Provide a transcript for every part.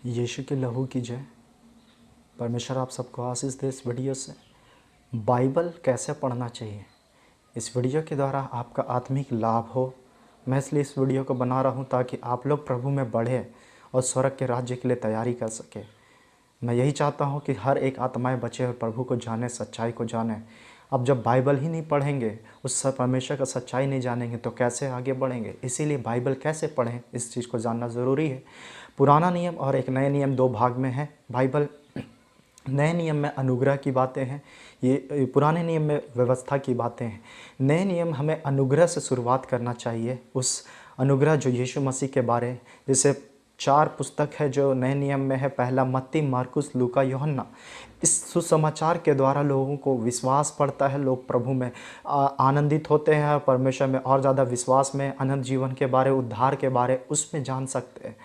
यीशु के लहू की जय। परमेश्वर आप सबको आशीष दे। इस वीडियो से बाइबल कैसे पढ़ना चाहिए, इस वीडियो के द्वारा आपका आत्मिक लाभ हो। मैं इसलिए इस वीडियो को बना रहा हूँ ताकि आप लोग प्रभु में बढ़े और स्वर्ग के राज्य के लिए तैयारी कर सके। मैं यही चाहता हूँ कि हर एक आत्माएं बचे और प्रभु को जाने, सच्चाई को जाने। अब जब बाइबल ही नहीं पढ़ेंगे, उस परमेश्वर का सच्चाई नहीं जानेंगे तो कैसे आगे बढ़ेंगे। इसीलिए बाइबल कैसे पढ़ें, इस चीज़ को जानना ज़रूरी है। पुराना नियम और एक नए नियम दो भाग में है बाइबल। नए नियम में अनुग्रह की बातें हैं, ये पुराने नियम में व्यवस्था की बातें हैं। नए नियम हमें अनुग्रह से शुरुआत करना चाहिए, उस अनुग्रह जो यीशु मसीह के बारे, जैसे 4 पुस्तक है जो नए नियम में है। पहला मत्ती, मार्कुस, लूका, यूहन्ना। इस सुसमाचार के द्वारा लोगों को विश्वास पड़ता है, लोग प्रभु में आनंदित होते हैं और परमेश्वर में और ज़्यादा विश्वास में, अनंत जीवन के बारे, उद्धार के बारे उसमें जान सकते हैं।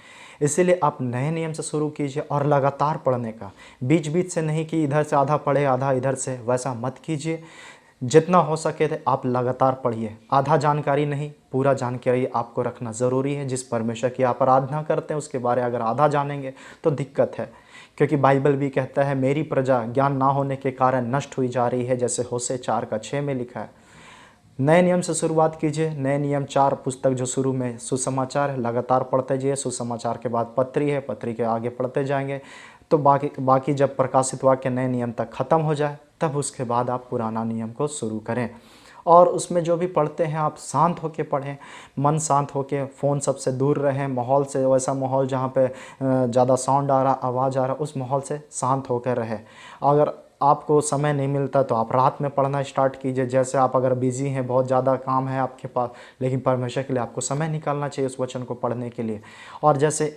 इसीलिए आप नए नियम से शुरू कीजिए और लगातार पढ़ने का, बीच बीच से नहीं कि इधर से आधा पढ़े आधा इधर से, वैसा मत कीजिए। जितना हो सके थे आप लगातार पढ़िए। आधा जानकारी नहीं, पूरा जानकारी आपको रखना ज़रूरी है। जिस परमेश्वर की आप आराधना करते हैं उसके बारे अगर आधा जानेंगे तो दिक्कत है, क्योंकि बाइबल भी कहता है मेरी प्रजा ज्ञान ना होने के कारण नष्ट हुई जा रही है, जैसे होशे 4:6 में लिखा है। नए नियम से शुरुआत कीजिए। नए नियम 4 पुस्तक जो शुरू में सुसमाचार है, लगातार पढ़ते जाइए। सुसमाचार के बाद पत्री है, पत्री के आगे पढ़ते जाएंगे तो बाकी जब प्रकाशित वाक्य नए नियम तक ख़त्म हो जाए तब उसके बाद आप पुराना नियम को शुरू करें। और उसमें जो भी पढ़ते हैं आप शांत होकर पढ़ें, मन शांत होकर, फ़ोन सबसे दूर रहें, माहौल से, वैसा माहौल जहाँ पे ज़्यादा साउंड आ रहा, आवाज़ आ रहा, उस माहौल से शांत होकर रहे। अगर आपको समय नहीं मिलता तो आप रात में पढ़ना स्टार्ट कीजिए। जैसे आप अगर बिज़ी हैं, बहुत ज़्यादा काम है आपके पास, लेकिन परमेश्वर के लिए आपको समय निकालना चाहिए उस वचन को पढ़ने के लिए। और जैसे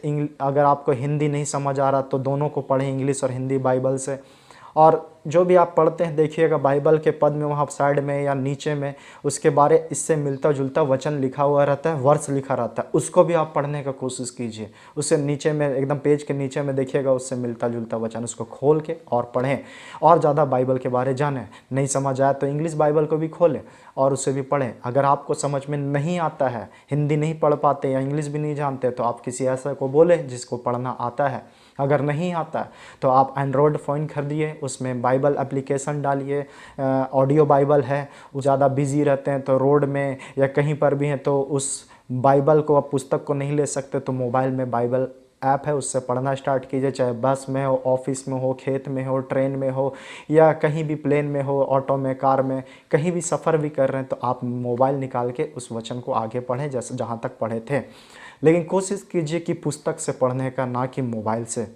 अगर आपको हिंदी नहीं समझ आ रहा तो दोनों को पढ़ें, इंग्लिश और हिंदी बाइबल से। और जो भी आप पढ़ते हैं देखिएगा बाइबल के पद में वहाँ साइड में या नीचे में उसके बारे इससे मिलता जुलता वचन लिखा हुआ रहता है, वर्ष लिखा रहता है, उसको भी आप पढ़ने का कोशिश कीजिए। उससे नीचे में एकदम पेज के नीचे में देखिएगा उससे मिलता जुलता वचन, उसको खोल के और पढ़ें और ज़्यादा बाइबल के बारे जानें। नहीं समझ आया तो इंग्लिश बाइबल को भी खोलें और उसे भी पढ़ें। अगर आपको समझ में नहीं आता है, हिंदी नहीं पढ़ पाते या इंग्लिश भी नहीं जानते तो आप किसी ऐसा को बोले जिसको पढ़ना आता है। अगर नहीं आता है तो आप एंड्रॉयड फ़ोन खरीदिए, उसमें बाइबल एप्लीकेशन डालिए। ऑडियो बाइबल है, वो ज़्यादा बिजी रहते हैं तो रोड में या कहीं पर भी हैं तो उस बाइबल को, आप पुस्तक को नहीं ले सकते तो मोबाइल में बाइबल ऐप है, उससे पढ़ना स्टार्ट कीजिए। चाहे बस में हो, ऑफिस में हो, खेत में हो, ट्रेन में हो या कहीं भी प्लेन में हो, ऑटो में, कार में, कहीं भी सफ़र भी कर रहे हैं तो आप मोबाइल निकाल के उस वचन को आगे पढ़ें जैसे जहाँ तक पढ़े थे। लेकिन कोशिश कीजिए कि पुस्तक से पढ़ने का, ना कि मोबाइल से।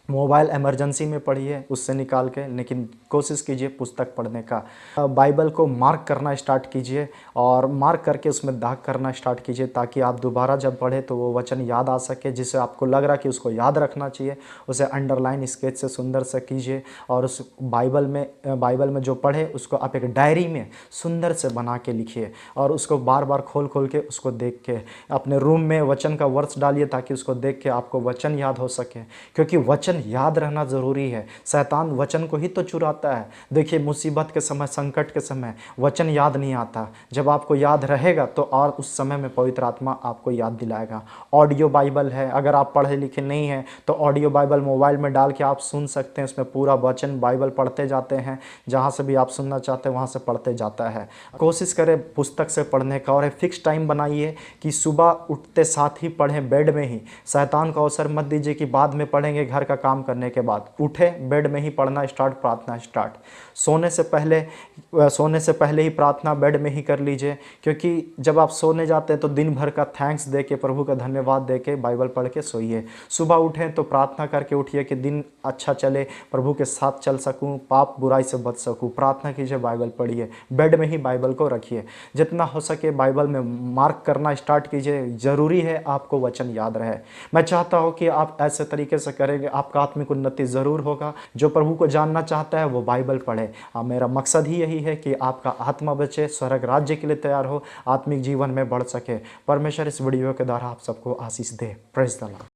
मोबाइल इमरजेंसी में पढ़िए उससे निकाल के, लेकिन कोशिश कीजिए पुस्तक पढ़ने का। बाइबल को मार्क करना स्टार्ट कीजिए और मार्क करके उसमें दाग करना स्टार्ट कीजिए ताकि आप दोबारा जब पढ़े तो वो वचन याद आ सके। जिससे आपको लग रहा कि उसको याद रखना चाहिए उसे अंडरलाइन, स्केच से सुंदर से कीजिए। और उस बाइबल में जो पढ़े उसको आप एक डायरी में सुंदर से बना के लिखिए और उसको बार बार खोल के उसको देख के अपने रूम में वचन का वर्ष डालिए ताकि उसको देख के आपको वचन याद हो सके, क्योंकि वचन याद रहना ज़रूरी है। शैतान वचन को ही तो चुराता है। देखिए मुसीबत के समय, संकट के समय वचन याद नहीं आता। जब आपको याद रहेगा तो और उस समय में पवित्र आत्मा आपको याद दिलाएगा। ऑडियो बाइबल है, अगर आप पढ़े लिखे नहीं हैं तो ऑडियो बाइबल मोबाइल में डाल के आप सुन सकते हैं। उसमें पूरा वचन बाइबल पढ़ते जाते हैं, जहाँ से भी आप सुनना चाहते हैं वहाँ से पढ़ते जाता है। कोशिश करें पुस्तक से पढ़ने का और एक फिक्स टाइम बनाइए कि सुबह उठते साथ ही पढ़ें, बेड में ही। शैतान को अवसर मत दीजिए कि बाद में पढ़ेंगे, घर का काम करने के बाद। उठे, बेड में ही पढ़ना स्टार्ट, प्रार्थना स्टार्ट। सोने से पहले ही प्रार्थना बेड में ही कर लीजिए, क्योंकि जब आप सोने जाते हैं तो दिन भर का थैंक्स दे के, प्रभु का धन्यवाद दे के बाइबल पढ़ के सोइए। सुबह उठें तो प्रार्थना करके उठिए कि दिन अच्छा चले, प्रभु के साथ चल सकूं, पाप बुराई से बच सकूं। प्रार्थना कीजिए, बाइबल पढ़िए, बेड में ही बाइबल को रखिए। जितना हो सके बाइबल में मार्क करना स्टार्ट कीजिए। ज़रूरी है आपको वचन याद रहे। मैं चाहता हूँ कि आप ऐसे तरीके से करेंगे, आपका आत्मिक उन्नति ज़रूर होगा। जो प्रभु को जानना चाहता है वो बाइबल पढ़े। मेरा मकसद ही यही है कि आपका आत्मा बचे, स्वर्ग राज्य के लिए तैयार हो, आत्मिक जीवन में बढ़ सके। परमेश्वर इस वीडियो के द्वारा आप सबको आशीष दे। Praise the Lord.